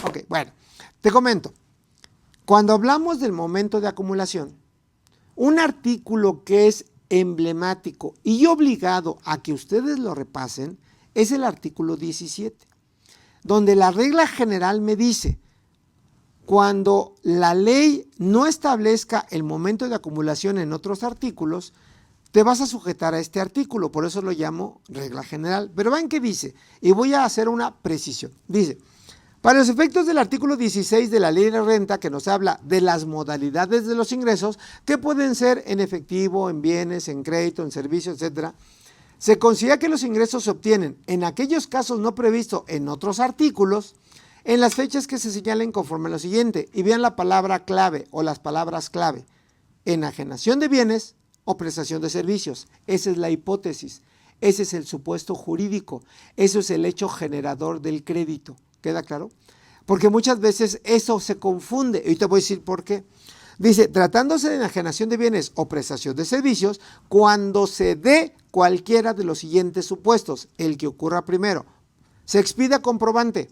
Ok, bueno, te comento. Cuando hablamos del momento de acumulación, un artículo que es emblemático y obligado a que ustedes lo repasen es el artículo 17, donde la regla general me dice, cuando la ley no establezca el momento de acumulación en otros artículos, te vas a sujetar a este artículo, por eso lo llamo regla general. Pero vean qué dice, y voy a hacer una precisión. Dice, para los efectos del artículo 16 de la Ley de Renta, que nos habla de las modalidades de los ingresos, que pueden ser en efectivo, en bienes, en crédito, en servicios, etc., se considera que los ingresos se obtienen en aquellos casos no previstos en otros artículos, en las fechas que se señalen conforme a lo siguiente. Y vean la palabra clave o las palabras clave. Enajenación de bienes o prestación de servicios. Esa es la hipótesis. Ese es el supuesto jurídico. Eso es el hecho generador del crédito. ¿Queda claro? Porque muchas veces eso se confunde. Y te voy a decir por qué. Dice, tratándose de enajenación de bienes o prestación de servicios, cuando se dé cualquiera de los siguientes supuestos, el que ocurra primero, se expida comprobante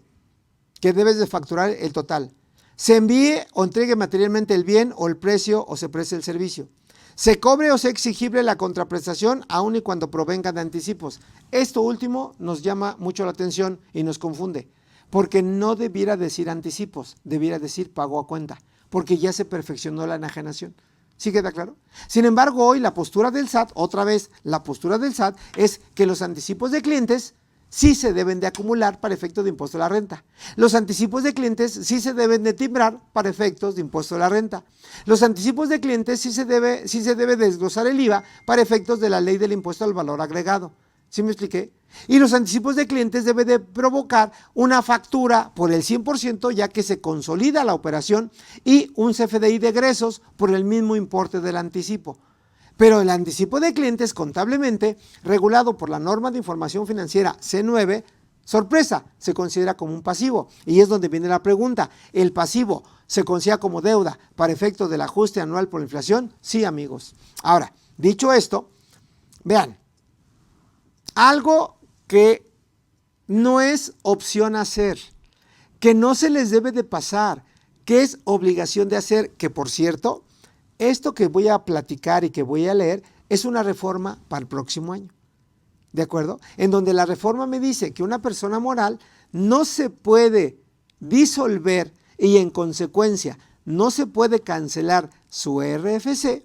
que debes de facturar el total, se envíe o entregue materialmente el bien o el precio o se preste el servicio, se cobre o sea exigible la contraprestación aun y cuando provenga de anticipos. Esto último nos llama mucho la atención y nos confunde, porque no debiera decir anticipos, debiera decir pago a cuenta, porque ya se perfeccionó la enajenación. ¿Sí queda claro? Sin embargo, hoy la postura del SAT, otra vez, la postura del SAT es que los anticipos de clientes sí se deben de acumular para efectos de impuesto a la renta. Los anticipos de clientes sí se deben de timbrar para efectos de impuesto a la renta. Los anticipos de clientes sí se debe desglosar el IVA para efectos de la ley del impuesto al valor agregado. ¿Sí me expliqué? Y los anticipos de clientes deben de provocar una factura por el 100% ya que se consolida la operación y un CFDI de egresos por el mismo importe del anticipo. Pero el anticipo de clientes contablemente, regulado por la norma de información financiera C9, sorpresa, se considera como un pasivo. Y es donde viene la pregunta, ¿el pasivo se considera como deuda para efectos del ajuste anual por inflación? Sí, amigos. Ahora, dicho esto, vean, algo que no es opción hacer, que no se les debe de pasar, que es obligación de hacer, que por cierto, esto que voy a platicar y que voy a leer es una reforma para el próximo año, ¿de acuerdo? En donde la reforma me dice que una persona moral no se puede disolver y en consecuencia no se puede cancelar su RFC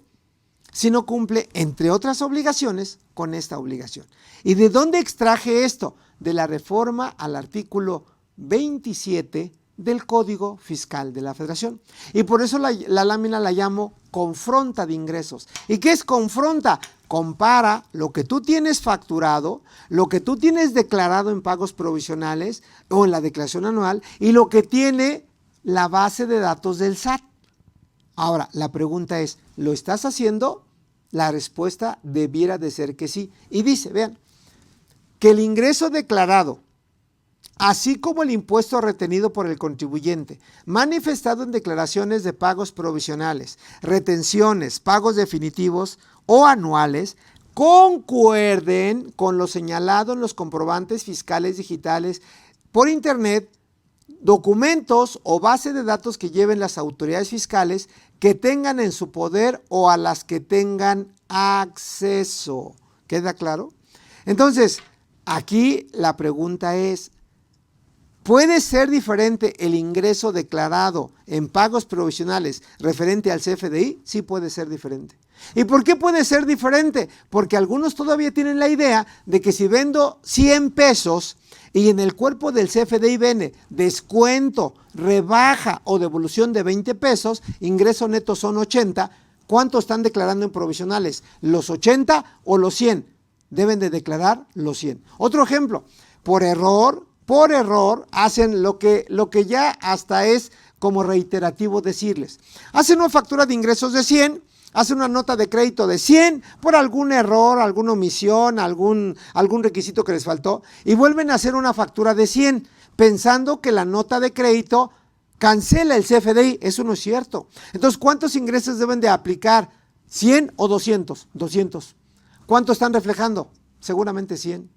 si no cumple, entre otras obligaciones, con esta obligación. ¿Y de dónde extraje esto? De la reforma al artículo 27 del Código Fiscal de la Federación. Y por eso la lámina la llamo confronta de ingresos. ¿Y qué es confronta? Compara lo que tú tienes facturado, lo que tú tienes declarado en pagos provisionales o en la declaración anual y lo que tiene la base de datos del SAT. Ahora, la pregunta es, ¿lo estás haciendo? La respuesta debiera de ser que sí. Y dice, vean, que el ingreso declarado, así como el impuesto retenido por el contribuyente, manifestado en declaraciones de pagos provisionales, retenciones, pagos definitivos o anuales, concuerden con lo señalado en los comprobantes fiscales digitales por internet, documentos o base de datos que lleven las autoridades fiscales que tengan en su poder o a las que tengan acceso. ¿Queda claro? Entonces, aquí la pregunta es, ¿puede ser diferente el ingreso declarado en pagos provisionales referente al CFDI? Sí puede ser diferente. ¿Y por qué puede ser diferente? Porque algunos todavía tienen la idea de que si vendo 100 pesos y en el cuerpo del CFDI viene descuento, rebaja o devolución de 20 pesos, ingreso neto son 80, ¿cuánto están declarando en provisionales? ¿Los 80 o los 100? Deben de declarar los 100. Otro ejemplo, por error hacen lo que ya hasta es como reiterativo decirles. Hacen una factura de ingresos de 100, hacen una nota de crédito de 100 por algún error, alguna omisión, algún requisito que les faltó y vuelven a hacer una factura de 100 pensando que la nota de crédito cancela el CFDI. Eso no es cierto. Entonces, ¿cuántos ingresos deben de aplicar? ¿100 o 200? 200. ¿Cuánto están reflejando? Seguramente 100.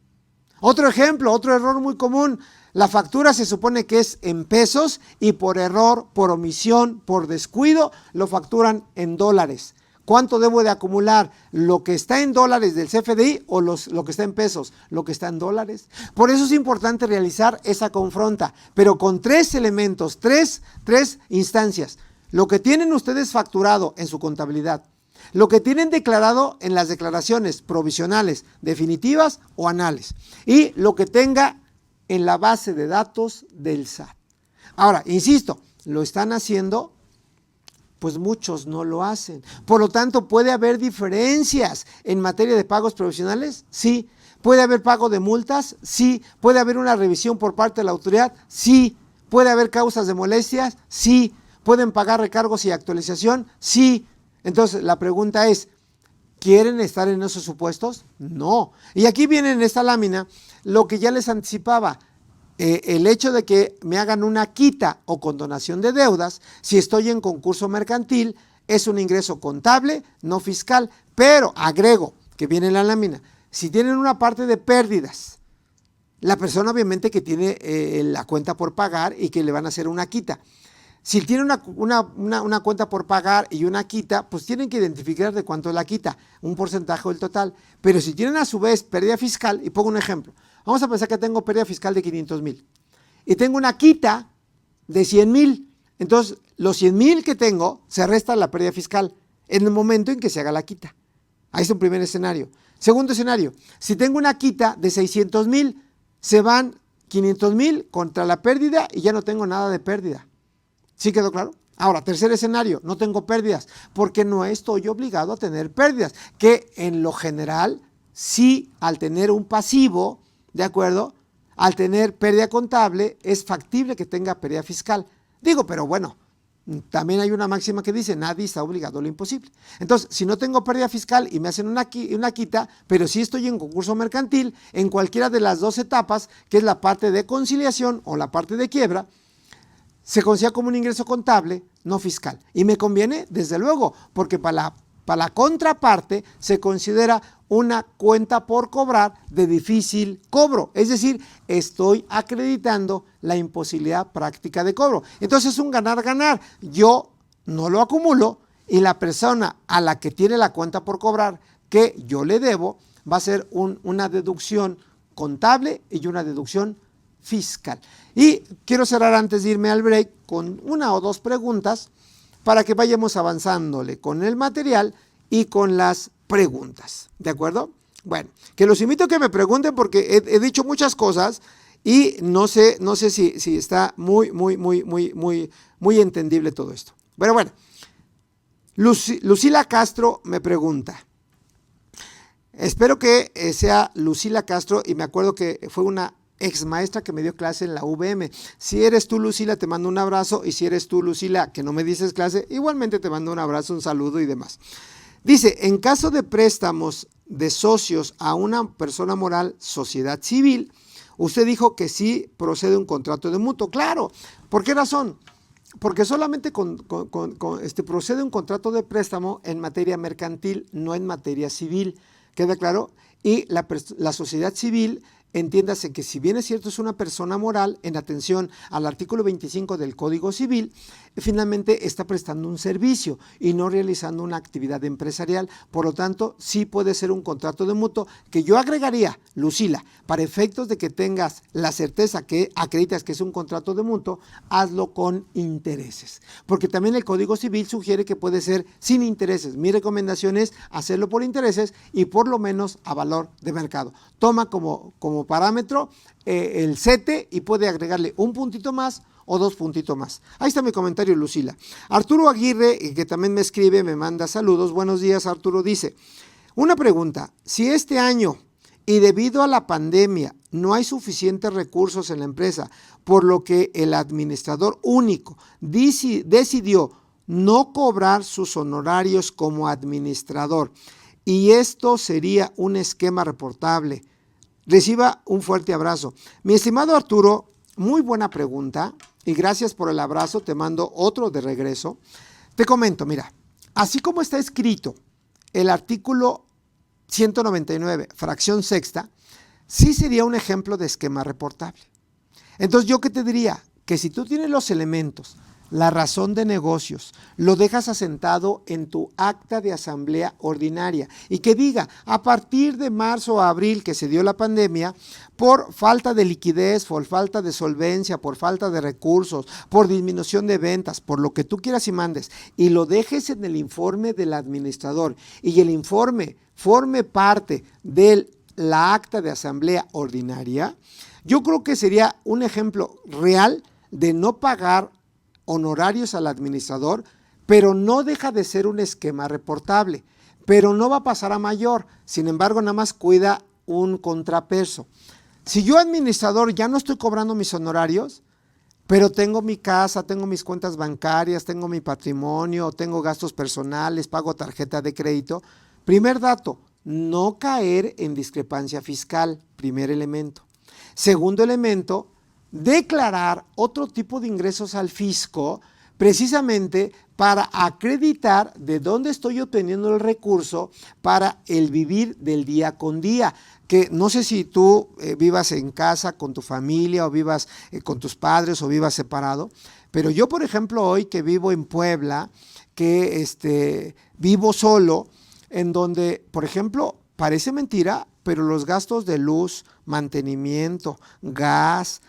Otro ejemplo, otro error muy común. La factura se supone que es en pesos y por error, por omisión, por descuido, lo facturan en dólares. ¿Cuánto debo de acumular? ¿Lo que está en dólares del CFDI o lo que está en pesos? Lo que está en dólares. Por eso es importante realizar esa confronta, pero con 3 elementos, tres instancias. Lo que tienen ustedes facturado en su contabilidad, lo que tienen declarado en las declaraciones provisionales, definitivas o anales, y lo que tenga en la base de datos del SAT. Ahora, insisto, lo están haciendo, pues muchos no lo hacen. Por lo tanto, ¿puede haber diferencias en materia de pagos provisionales? Sí. ¿Puede haber pago de multas? Sí. ¿Puede haber una revisión por parte de la autoridad? Sí. ¿Puede haber causas de molestias? Sí. ¿Pueden pagar recargos y actualización? Sí. Entonces, la pregunta es, ¿quieren estar en esos supuestos? No. Y aquí viene en esta lámina lo que ya les anticipaba. El hecho de que me hagan una quita o condonación de deudas, si estoy en concurso mercantil, es un ingreso contable, no fiscal, pero agrego, que viene en la lámina, si tienen una parte de pérdidas, la persona obviamente que tiene la cuenta por pagar y que le van a hacer una quita. Si tiene una cuenta por pagar y una quita, pues tienen que identificar de cuánto es la quita, un porcentaje del total. Pero si tienen a su vez pérdida fiscal, y pongo un ejemplo, vamos a pensar que tengo pérdida fiscal de 500,000 y tengo una quita de 100,000. Entonces, los 100,000 que tengo se resta la pérdida fiscal en el momento en que se haga la quita. Ahí es un primer escenario. Segundo escenario, si tengo una quita de 600,000, se van 500,000 contra la pérdida y ya no tengo nada de pérdida. ¿Sí quedó claro? Ahora, tercer escenario, no tengo pérdidas, porque no estoy obligado a tener pérdidas, que en lo general, sí, al tener un pasivo, ¿de acuerdo? Al tener pérdida contable, es factible que tenga pérdida fiscal. Digo, pero bueno, también hay una máxima que dice, nadie está obligado a lo imposible. Entonces, si no tengo pérdida fiscal y me hacen una quita, pero sí estoy en concurso mercantil, en cualquiera de las 2 etapas, que es la parte de conciliación o la parte de quiebra, se considera como un ingreso contable, no fiscal. Y me conviene, desde luego, porque para la contraparte se considera una cuenta por cobrar de difícil cobro. Es decir, estoy acreditando la imposibilidad práctica de cobro. Entonces es un ganar-ganar. Yo no lo acumulo y la persona a la que tiene la cuenta por cobrar que yo le debo va a ser una deducción contable y una deducción fiscal. Y quiero cerrar antes de irme al break con 1 o 2 preguntas para que vayamos avanzándole con el material y con las preguntas. ¿De acuerdo? Bueno, que los invito a que me pregunten porque he dicho muchas cosas y no sé si está muy entendible todo esto. Pero bueno, Lucila Castro me pregunta. Espero que sea Lucila Castro y me acuerdo que fue una ex maestra que me dio clase en la UVM. Si eres tú, Lucila, te mando un abrazo, y si eres tú, Lucila, que no me dices clase, igualmente te mando un abrazo, un saludo y demás. Dice, en caso de préstamos de socios a una persona moral, sociedad civil, usted dijo que sí procede un contrato de mutuo. Claro, ¿por qué razón? Porque solamente procede un contrato de préstamo en materia mercantil, no en materia civil. ¿Queda claro? Y la sociedad civil, entiéndase que si bien es cierto es una persona moral, en atención al artículo 25 del Código Civil, finalmente está prestando un servicio y no realizando una actividad empresarial. Por lo tanto, sí puede ser un contrato de mutuo que yo agregaría, Lucila, para efectos de que tengas la certeza que acreditas que es un contrato de mutuo, hazlo con intereses. Porque también el Código Civil sugiere que puede ser sin intereses. Mi recomendación es hacerlo por intereses y por lo menos a valor de mercado. Toma como parámetro el CETE y puede agregarle un puntito más o 2 puntitos más. Ahí está mi comentario, Lucila. Arturo Aguirre, que también me escribe, me manda saludos. Buenos días, Arturo. Dice, una pregunta, si este año y debido a la pandemia no hay suficientes recursos en la empresa, por lo que el administrador único decidió no cobrar sus honorarios como administrador, y esto sería un esquema reportable. Reciba un fuerte abrazo. Mi estimado Arturo, muy buena pregunta y gracias por el abrazo, te mando otro de regreso. Te comento, mira, así como está escrito el artículo 199, fracción sexta, sí sería un ejemplo de esquema reportable. Entonces, ¿yo qué te diría? Que si tú tienes los elementos, la razón de negocios, lo dejas asentado en tu acta de asamblea ordinaria y que diga, a partir de marzo a abril que se dio la pandemia, por falta de liquidez, por falta de solvencia, por falta de recursos, por disminución de ventas, por lo que tú quieras y mandes, y lo dejes en el informe del administrador y el informe forme parte de la acta de asamblea ordinaria, yo creo que sería un ejemplo real de no pagar honorarios al administrador, pero no deja de ser un esquema reportable, pero no va a pasar a mayor, sin embargo nada más cuida un contrapeso. Si yo administrador ya no estoy cobrando mis honorarios, pero tengo mi casa, tengo mis cuentas bancarias, tengo mi patrimonio, tengo gastos personales, pago tarjeta de crédito, primer dato, no caer en discrepancia fiscal, primer elemento. Segundo elemento, declarar otro tipo de ingresos al fisco precisamente para acreditar de dónde estoy obteniendo el recurso para el vivir del día con día. Que no sé si tú vivas en casa con tu familia o vivas con tus padres o vivas separado, pero yo, por ejemplo, hoy que vivo en Puebla, que vivo solo, en donde, por ejemplo, parece mentira, pero los gastos de luz, mantenimiento, gas,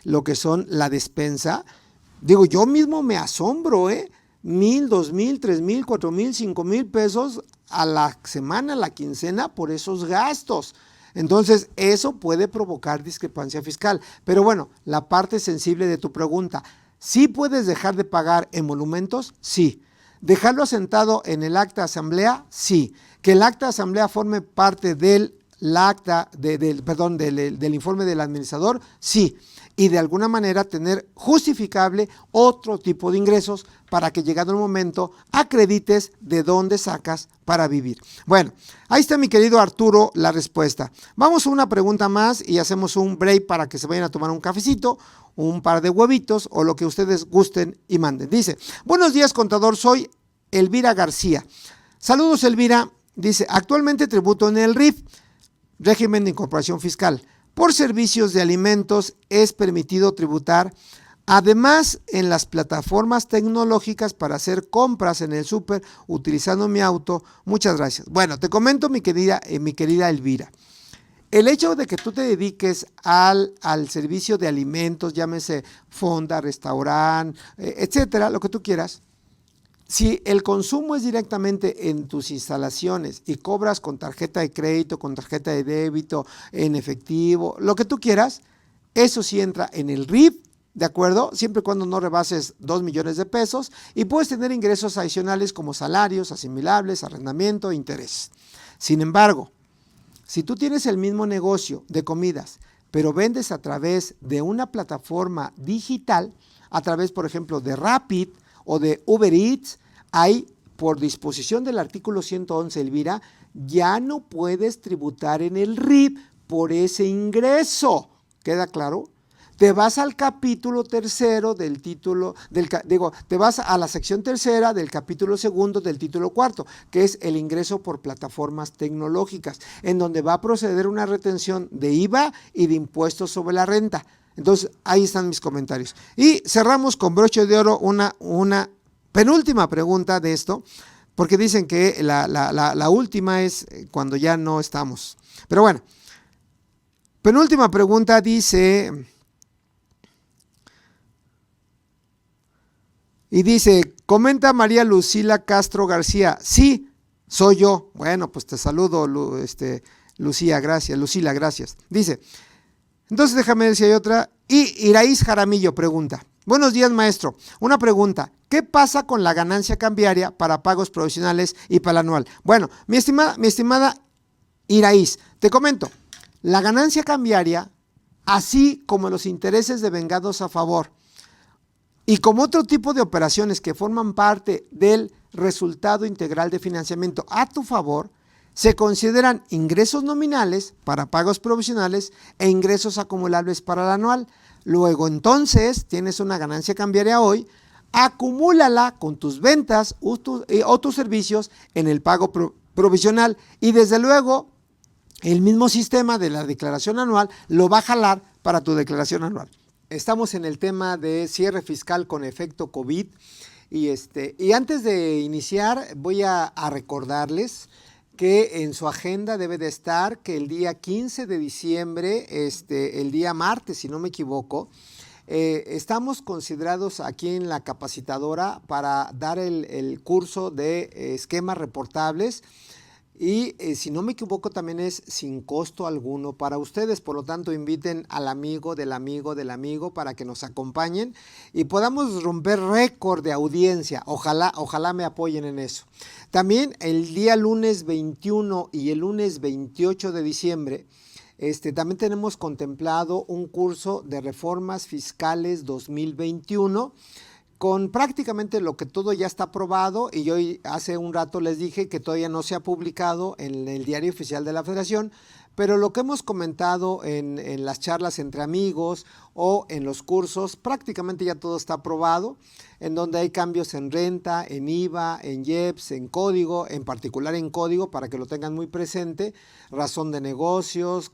lo que son la despensa, digo, yo mismo me asombro, 1,000, 2,000, 3,000, 4,000, 5,000 pesos a la semana, a la quincena por esos gastos. Entonces, eso puede provocar discrepancia fiscal. Pero bueno, la parte sensible de tu pregunta, ¿sí puedes dejar de pagar emolumentos? Sí. ¿Dejarlo asentado en el acta de asamblea? Sí. ¿Que el acta de asamblea forme parte del informe del administrador? Sí. Y de alguna manera tener justificable otro tipo de ingresos para que llegado el momento acredites de dónde sacas para vivir. Bueno, ahí está mi querido Arturo la respuesta. Vamos a una pregunta más y hacemos un break para que se vayan a tomar un cafecito, un par de huevitos o lo que ustedes gusten y manden. Dice, buenos días contador, soy Elvira García. Saludos Elvira, dice, actualmente tributo en el RIF, régimen de incorporación fiscal. Por servicios de alimentos es permitido tributar, además en las plataformas tecnológicas para hacer compras en el súper utilizando mi auto. Muchas gracias. Bueno, te comento mi querida Elvira. El hecho de que tú te dediques al servicio de alimentos, llámese fonda, restaurante, etcétera, lo que tú quieras, si el consumo es directamente en tus instalaciones y cobras con tarjeta de crédito, con tarjeta de débito, en efectivo, lo que tú quieras, eso sí entra en el RIF, ¿de acuerdo? Siempre y cuando no rebases 2 millones de pesos y puedes tener ingresos adicionales como salarios, asimilables, arrendamiento, interés. Sin embargo, si tú tienes el mismo negocio de comidas, pero vendes a través de una plataforma digital, a través, por ejemplo, de Rapid o de Uber Eats, ahí, por disposición del artículo 111, Elvira, ya no puedes tributar en el RIF por ese ingreso. ¿Queda claro? Te vas al capítulo tercero del título, te vas a la sección tercera del capítulo segundo del título cuarto, que es el ingreso por plataformas tecnológicas, en donde va a proceder una retención de IVA y de impuestos sobre la renta. Entonces, ahí están mis comentarios. Y cerramos con broche de oro una penúltima pregunta de esto, porque dicen que la última es cuando ya no estamos. Pero bueno, penúltima pregunta dice, comenta María Lucila Castro García, sí, soy yo. Bueno, pues te saludo, Lucila, gracias. Dice, entonces déjame ver si hay otra. Y Iraíz Jaramillo pregunta, buenos días maestro, una pregunta, ¿qué pasa con la ganancia cambiaria para pagos provisionales y para el anual? Bueno, mi estimada Iraíz, te comento, la ganancia cambiaria, así como los intereses de vengados a favor, y como otro tipo de operaciones que forman parte del resultado integral de financiamiento a tu favor, se consideran ingresos nominales para pagos provisionales e ingresos acumulables para el anual. Luego entonces tienes una ganancia cambiaria hoy, acumúlala con tus ventas o tus servicios en el pago provisional y desde luego el mismo sistema de la declaración anual lo va a jalar para tu declaración anual. Estamos en el tema de cierre fiscal con efecto COVID y antes de iniciar voy a recordarles que en su agenda debe de estar que el día 15 de diciembre, el día martes, si no me equivoco, estamos considerados aquí en la capacitadora para dar el curso de esquemas reportables. Y si no me equivoco también es sin costo alguno para ustedes, por lo tanto inviten al amigo del amigo del amigo para que nos acompañen y podamos romper récord de audiencia. Ojalá me apoyen en eso. También el día lunes 21 y el lunes 28 de diciembre también tenemos contemplado un curso de reformas fiscales 2021 con prácticamente lo que todo ya está aprobado, y yo hace un rato les dije que todavía no se ha publicado en el Diario Oficial de la Federación, pero lo que hemos comentado en las charlas entre amigos o en los cursos, prácticamente ya todo está aprobado, en donde hay cambios en renta, en IVA, en IEPS, en código, en particular en código, para que lo tengan muy presente, razón de negocios,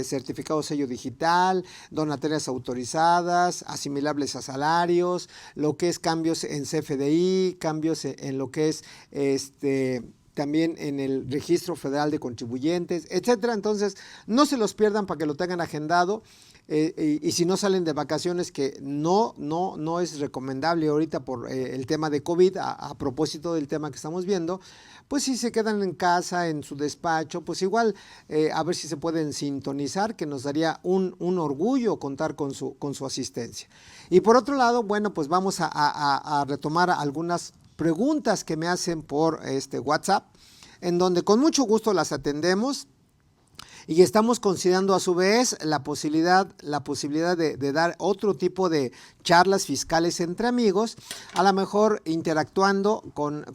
certificado sello digital, donatarias autorizadas, asimilables a salarios, lo que es cambios en CFDI, cambios en lo que es también en el Registro Federal de Contribuyentes, etcétera. Entonces, no se los pierdan para que lo tengan agendado. Y si no salen de vacaciones, que no es recomendable ahorita por el tema de COVID, a propósito del tema que estamos viendo, pues si se quedan en casa, en su despacho, pues igual a ver si se pueden sintonizar, que nos daría un orgullo contar con su asistencia. Y por otro lado, bueno, pues vamos a retomar algunas preguntas que me hacen por WhatsApp, en donde con mucho gusto las atendemos. Y estamos considerando a su vez la posibilidad de dar otro tipo de charlas fiscales entre amigos, a lo mejor interactuando con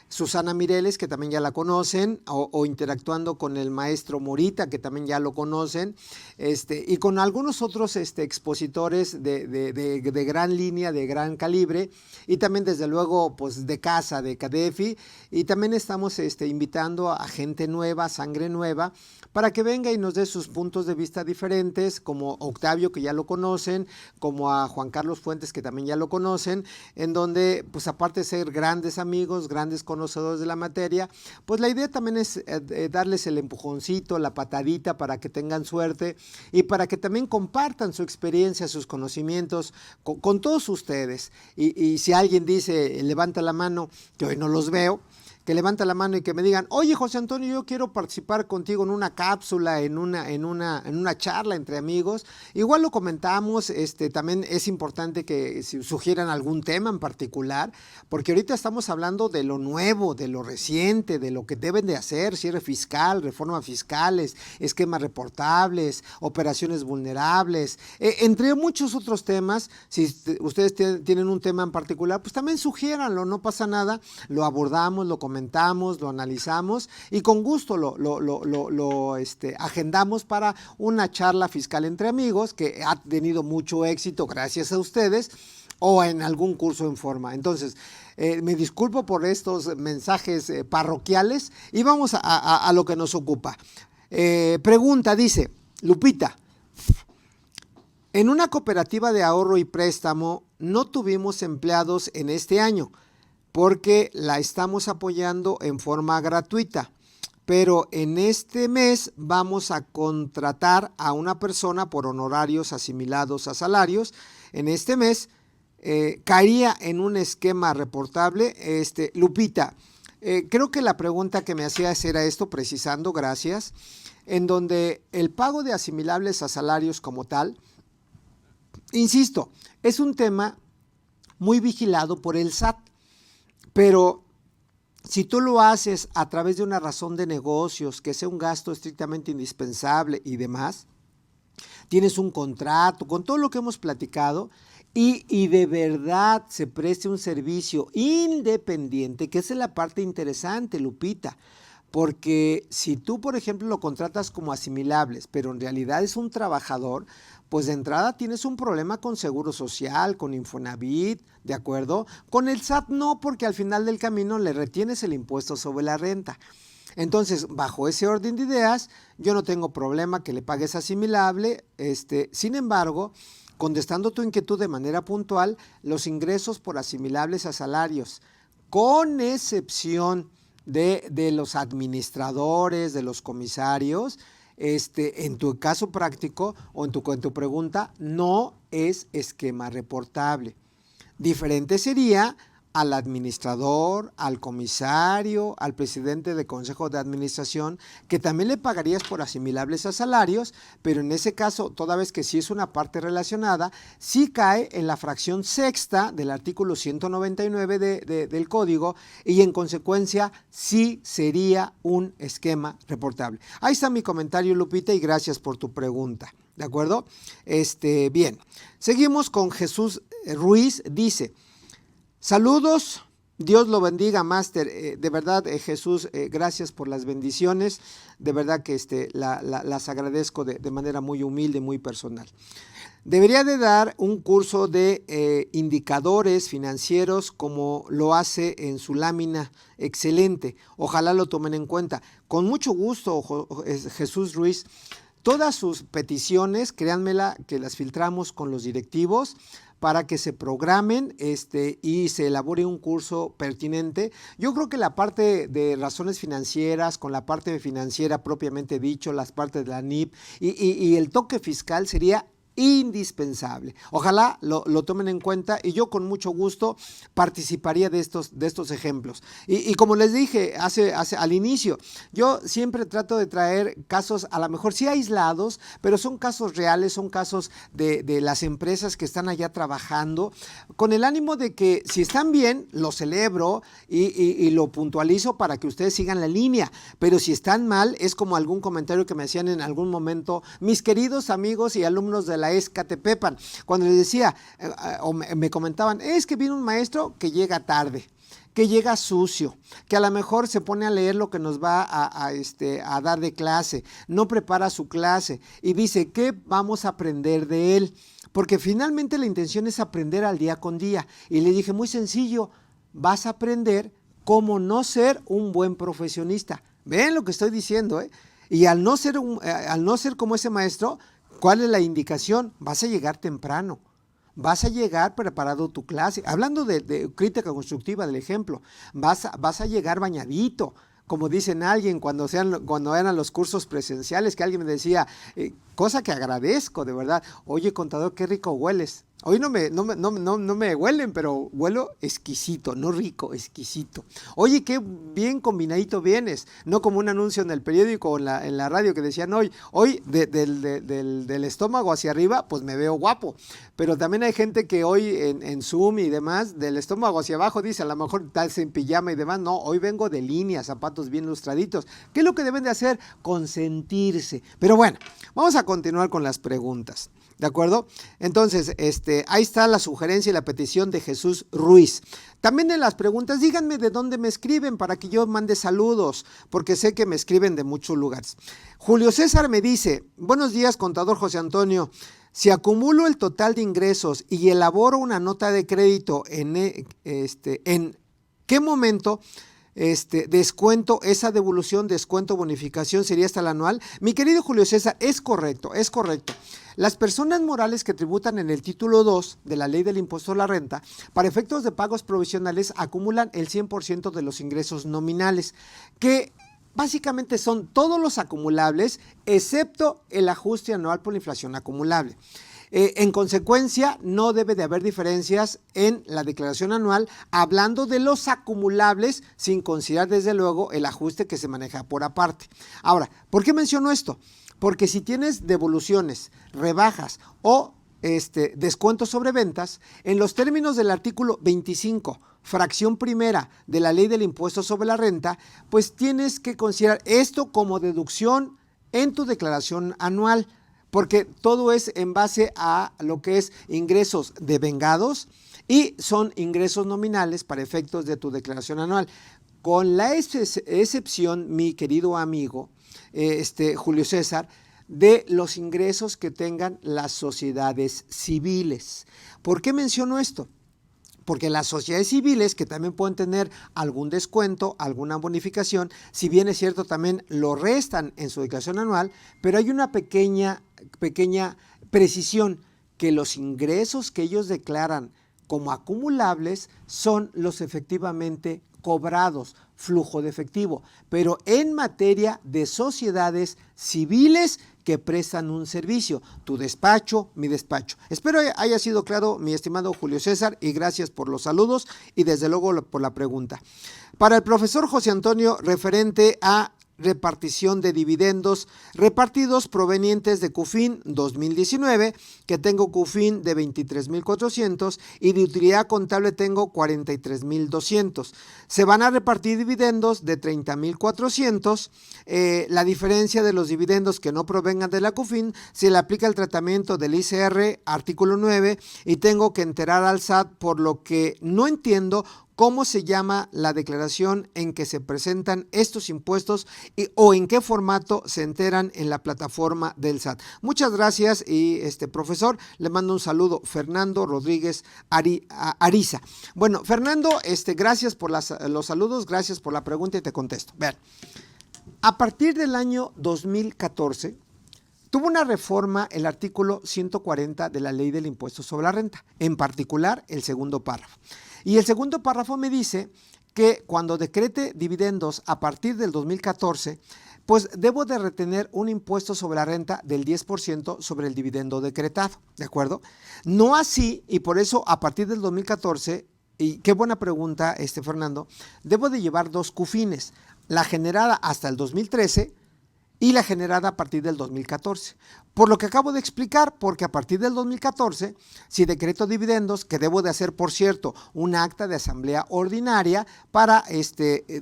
Susana Mireles, que también ya la conocen, o interactuando con el maestro Morita, que también ya lo conocen, y con algunos otros expositores de gran línea, de gran calibre, y también desde luego pues de casa, de CADEFI, y también estamos invitando a gente nueva, sangre nueva, para que venga y nos dé sus puntos de vista diferentes, como Octavio, que ya lo conocen, como a Juan Carlos Fuentes, que también ya lo conocen, en donde, pues aparte de ser grandes amigos, grandes conocedores de la materia, pues la idea también es darles el empujoncito, la patadita para que tengan suerte y para que también compartan su experiencia, sus conocimientos con todos ustedes. Y si alguien dice, levanta la mano, que hoy no los veo, que levanta la mano y que me digan, oye José Antonio, yo quiero participar contigo en una cápsula, en una charla entre amigos. Igual lo comentamos, también es importante que si sugieran algún tema en particular, porque ahorita estamos hablando de lo nuevo, de lo reciente, de lo que deben de hacer, cierre fiscal, reformas fiscales, esquemas reportables, operaciones vulnerables, entre muchos otros temas. Si ustedes tienen un tema en particular, pues también sugiéranlo, no pasa nada, lo abordamos, lo comentamos, lo analizamos y con gusto lo agendamos para una charla fiscal entre amigos que ha tenido mucho éxito gracias a ustedes, o en algún curso en forma. Entonces, me disculpo por estos mensajes parroquiales y vamos a lo que nos ocupa. Pregunta, dice Lupita: en una cooperativa de ahorro y préstamo no tuvimos empleados en este año, porque la estamos apoyando en forma gratuita, pero en este mes vamos a contratar a una persona por honorarios asimilados a salarios. En este mes caería en un esquema reportable. Lupita, creo que la pregunta que me hacías era esto, precisando, gracias, en donde el pago de asimilables a salarios como tal, insisto, es un tema muy vigilado por el SAT. Pero si tú lo haces a través de una razón de negocios, que sea un gasto estrictamente indispensable y demás, tienes un contrato con todo lo que hemos platicado y de verdad se preste un servicio independiente, que esa es la parte interesante, Lupita. Porque si tú, por ejemplo, lo contratas como asimilables, pero en realidad es un trabajador, pues de entrada tienes un problema con Seguro Social, con Infonavit, ¿de acuerdo? Con el SAT no, porque al final del camino le retienes el impuesto sobre la renta. Entonces, bajo ese orden de ideas, yo no tengo problema que le pagues asimilable. Sin embargo, contestando tu inquietud de manera puntual, los ingresos por asimilables a salarios, con excepción de los administradores, de los comisarios, en tu caso práctico o en tu pregunta, no es esquema reportable. Diferente sería al administrador, al comisario, al presidente de consejo de administración, que también le pagarías por asimilables a salarios, pero en ese caso, toda vez que sí es una parte relacionada, sí cae en la fracción sexta del artículo 199 del código y en consecuencia sí sería un esquema reportable. Ahí está mi comentario, Lupita, y gracias por tu pregunta. ¿De acuerdo? Bien, seguimos con Jesús Ruiz, dice: saludos, Dios lo bendiga, máster. De verdad, Jesús, gracias por las bendiciones. De verdad que las agradezco de manera muy humilde, muy personal. Debería de dar un curso de indicadores financieros como lo hace en su lámina. Excelente, ojalá lo tomen en cuenta. Con mucho gusto, Jesús Ruiz. Todas sus peticiones, créanmela, que las filtramos con los directivos para que se programen y se elabore un curso pertinente. Yo creo que la parte de razones financieras, con la parte financiera propiamente dicho, las partes de la NIP y el toque fiscal sería indispensable. Ojalá lo tomen en cuenta y yo con mucho gusto participaría de estos ejemplos. Y como les dije al inicio, yo siempre trato de traer casos, a lo mejor sí aislados, pero son casos reales, son casos de las empresas que están allá trabajando, con el ánimo de que si están bien, lo celebro y lo puntualizo para que ustedes sigan la línea, pero si están mal, es como algún comentario que me hacían en algún momento mis queridos amigos y alumnos de la Escatepepan, cuando les decía o me comentaban, es que viene un maestro que llega tarde, que llega sucio, que a lo mejor se pone a leer lo que nos va a dar de clase, no prepara su clase y dice, ¿qué vamos a aprender de él? Porque finalmente la intención es aprender al día con día. Y le dije, muy sencillo, vas a aprender cómo no ser un buen profesionista. ¿Ven lo que estoy diciendo? Y al no ser como ese maestro, ¿cuál es la indicación? Vas a llegar temprano, vas a llegar preparado tu clase. Hablando de crítica constructiva del ejemplo, vas a llegar bañadito, como dicen alguien cuando eran los cursos presenciales, que alguien me decía, cosa que agradezco de verdad, oye contador, qué rico hueles. Hoy no me huelen, pero huelo exquisito, no rico, exquisito. Oye, qué bien combinadito vienes, no como un anuncio en el periódico o en la radio que decían hoy del estómago hacia arriba, pues me veo guapo. Pero también hay gente que hoy en Zoom y demás, del estómago hacia abajo, dice, a lo mejor estás en pijama y demás. No, hoy vengo de línea, zapatos bien lustraditos. ¿Qué es lo que deben de hacer? Consentirse. Pero bueno, vamos a continuar con las preguntas. ¿De acuerdo? Entonces, ahí está la sugerencia y la petición de Jesús Ruiz. También en las preguntas, díganme de dónde me escriben para que yo mande saludos, porque sé que me escriben de muchos lugares. Julio César me dice, buenos días, contador José Antonio. Si acumulo el total de ingresos y elaboro una nota de crédito, ¿en qué momento descuento esa devolución, descuento, bonificación sería hasta el anual? Mi querido Julio César, es correcto, es correcto. Las personas morales que tributan en el título 2 de la ley del impuesto a la renta, para efectos de pagos provisionales, acumulan el 100% de los ingresos nominales, que básicamente son todos los acumulables, excepto el ajuste anual por la inflación acumulable. En consecuencia, no debe de haber diferencias en la declaración anual, hablando de los acumulables, sin considerar desde luego el ajuste que se maneja por aparte. Ahora, ¿por qué menciono esto? Porque si tienes devoluciones, rebajas o descuentos sobre ventas, en los términos del artículo 25, fracción primera de la ley del impuesto sobre la renta, pues tienes que considerar esto como deducción en tu declaración anual, porque todo es en base a lo que es ingresos devengados y son ingresos nominales para efectos de tu declaración anual. Con la excepción, mi querido amigo Julio César, de los ingresos que tengan las sociedades civiles. ¿Por qué menciono esto? Porque las sociedades civiles, que también pueden tener algún descuento, alguna bonificación, si bien es cierto también lo restan en su declaración anual, pero hay una pequeña precisión, que los ingresos que ellos declaran como acumulables son los efectivamente cobrados, flujo de efectivo, pero en materia de sociedades civiles que prestan un servicio, tu despacho, mi despacho. Espero haya sido claro, mi estimado Julio César, y gracias por los saludos y desde luego por la pregunta. Para el profesor José Antonio, referente a repartición de dividendos repartidos provenientes de CUFIN 2019, que tengo CUFIN de 23,400 y de utilidad contable tengo 43,200. Se van a repartir dividendos de 30,400. La diferencia de los dividendos que no provengan de la CUFIN se le aplica el tratamiento del ICR artículo 9 y tengo que enterar al SAT, por lo que no entiendo cómo se llama la declaración en que se presentan estos impuestos o en qué formato se enteran en la plataforma del SAT. Muchas gracias y profesor, le mando un saludo, Fernando Rodríguez Ariza. Bueno, Fernando, gracias por los saludos, gracias por la pregunta y te contesto. Vean, a partir del año 2014, tuvo una reforma el artículo 140 de la Ley del Impuesto sobre la Renta, en particular el segundo párrafo. Y el segundo párrafo me dice que cuando decrete dividendos a partir del 2014, pues debo de retener un impuesto sobre la renta del 10% sobre el dividendo decretado, ¿de acuerdo? No así, y por eso a partir del 2014, y qué buena pregunta, Fernando, debo de llevar dos CUFINes, la generada hasta el 2013 y la generada a partir del 2014. Por lo que acabo de explicar, porque a partir del 2014, si decreto dividendos, que debo de hacer, por cierto, un acta de asamblea ordinaria para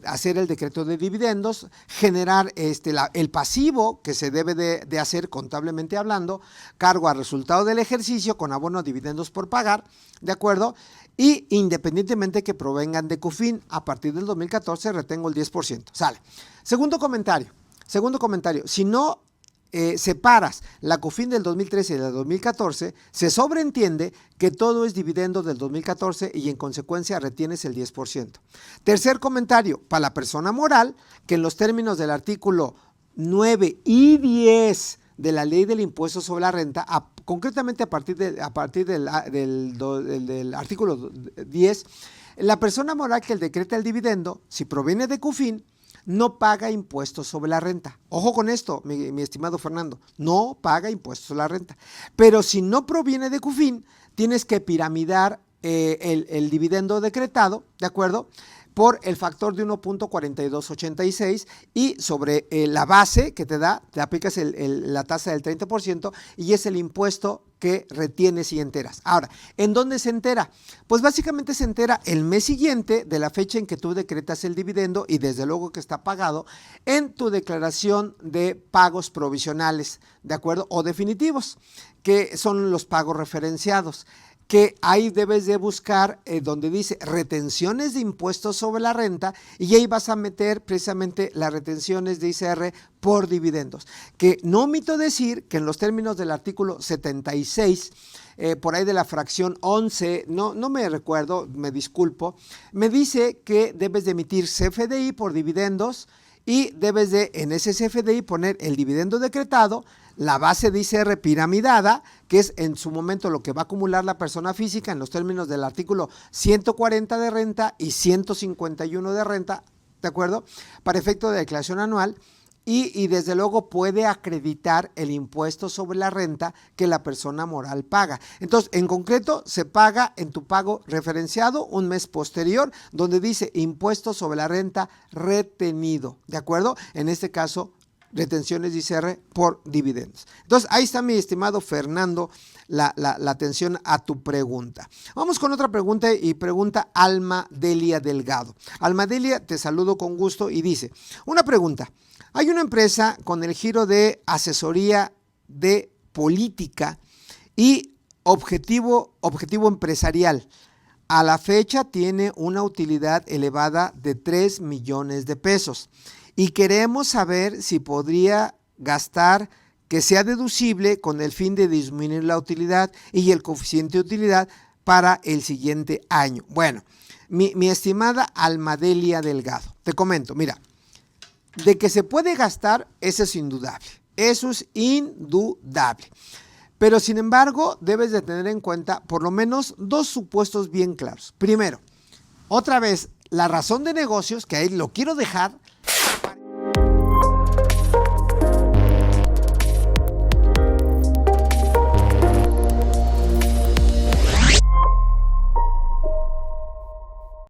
hacer el decreto de dividendos, generar el pasivo que se debe de hacer contablemente hablando, cargo a resultado del ejercicio con abono a dividendos por pagar, ¿de acuerdo? Y independientemente que provengan de CUFIN, a partir del 2014 retengo el 10%. Sale. Segundo comentario, si no separas la CUFIN del 2013 y del 2014, se sobreentiende que todo es dividendo del 2014 y en consecuencia retienes el 10%. Tercer comentario, para la persona moral, que en los términos del artículo 9 y 10 de la Ley del Impuesto sobre la Renta, concretamente a partir del artículo 10, la persona moral que decreta el dividendo, si proviene de CUFIN, no paga impuestos sobre la renta. Ojo con esto, mi estimado Fernando, no paga impuestos sobre la renta. Pero si no proviene de CUFIN, tienes que piramidar el dividendo decretado, ¿de acuerdo?, por el factor de 1.4286 y sobre la base que te da, te aplicas la tasa del 30% y es el impuesto que retienes y enteras. Ahora, ¿en dónde se entera? Pues básicamente se entera el mes siguiente de la fecha en que tú decretas el dividendo y desde luego que está pagado en tu declaración de pagos provisionales, ¿de acuerdo? O definitivos, que son los pagos referenciados, que ahí debes de buscar donde dice retenciones de impuestos sobre la renta y ahí vas a meter precisamente las retenciones de ICR por dividendos. Que no omito decir que en los términos del artículo 76, por ahí de la fracción 11, no me recuerdo, me disculpo, me dice que debes de emitir CFDI por dividendos y debes de en ese CFDI poner el dividendo decretado, la base de ICR piramidada, que es en su momento lo que va a acumular la persona física en los términos del artículo 140 de renta y 151 de renta, ¿de acuerdo?, para efecto de declaración anual. Y desde luego puede acreditar el impuesto sobre la renta que la persona moral paga. Entonces, en concreto, se paga en tu pago referenciado un mes posterior, donde dice impuesto sobre la renta retenido, ¿de acuerdo? En este caso, retenciones de ICR por dividendos. Entonces, ahí está, mi estimado Fernando, la atención a tu pregunta. Vamos con otra pregunta y pregunta Alma Delia Delgado. Alma Delia, te saludo con gusto y dice, una pregunta. Hay una empresa con el giro de asesoría de política y objetivo empresarial. A la fecha tiene una utilidad elevada de 3 millones de pesos y queremos saber si podría gastar que sea deducible con el fin de disminuir la utilidad y el coeficiente de utilidad para el siguiente año. Bueno, mi estimada Almadelia Delgado, te comento, mira, de que se puede gastar, eso es indudable. Eso es indudable. Pero sin embargo, debes de tener en cuenta por lo menos dos supuestos bien claros. Primero, otra vez, la razón de negocios, que ahí lo quiero dejar